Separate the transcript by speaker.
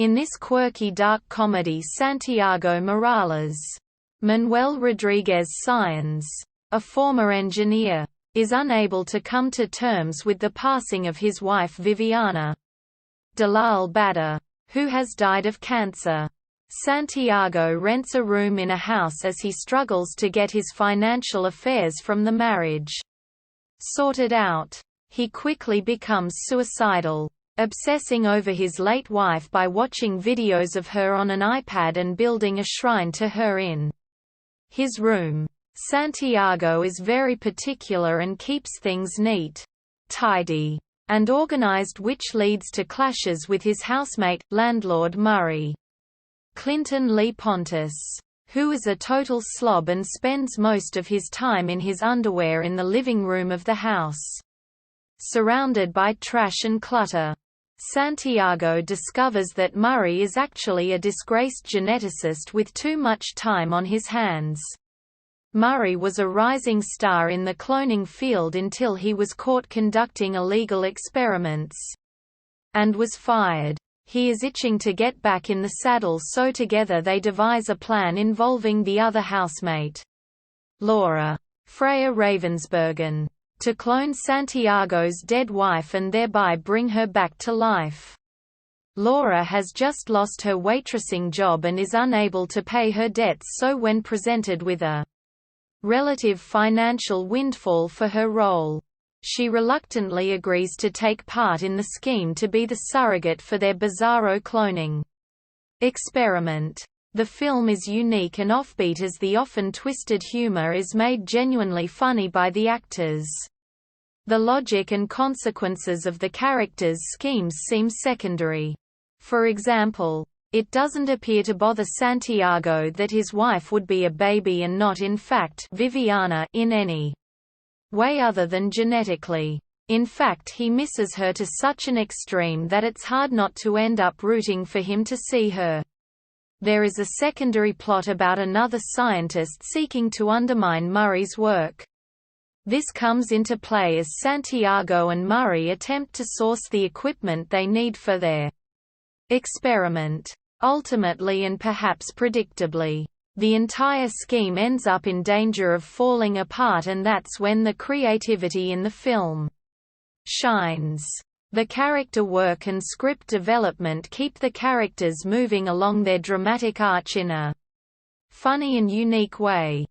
Speaker 1: In this quirky dark comedy, Santiago Morales, Manuel Rodriguez Sáenz, a former engineer, is unable to come to terms with the passing of his wife Viviana Dalal Badr, who has died of cancer. Santiago rents a room in a house as he struggles to get his financial affairs from the marriage sorted out. He quickly becomes suicidal, obsessing over his late wife by watching videos of her on an iPad and building a shrine to her in his room. Santiago is very particular and keeps things neat, tidy, and organized, which leads to clashes with his housemate, landlord Murray Clinton Lee Pontus, who is a total slob and spends most of his time in his underwear in the living room of the house, surrounded by trash and clutter. Santiago discovers that Murray is actually a disgraced geneticist with too much time on his hands. Murray was a rising star in the cloning field until he was caught conducting illegal experiments and was fired. He is itching to get back in the saddle, so together they devise a plan involving the other housemate, Laura Freya Ravensbergen, to clone Santiago's dead wife and thereby bring her back to life. Laura has just lost her waitressing job and is unable to pay her debts, so when presented with a relative financial windfall for her role, she reluctantly agrees to take part in the scheme to be the surrogate for their bizarro cloning experiment. The film is unique and offbeat, as the often twisted humor is made genuinely funny by the actors. The logic and consequences of the characters' schemes seem secondary. For example, it doesn't appear to bother Santiago that his wife would be a baby and not in fact Viviana in any way other than genetically. In fact, he misses her to such an extreme that it's hard not to end up rooting for him to see her. There is a secondary plot about another scientist seeking to undermine Murray's work. This comes into play as Santiago and Murray attempt to source the equipment they need for their experiment. Ultimately, and perhaps predictably, the entire scheme ends up in danger of falling apart, and that's when the creativity in the film shines. The character work and script development keep the characters moving along their dramatic arc in a funny and unique way.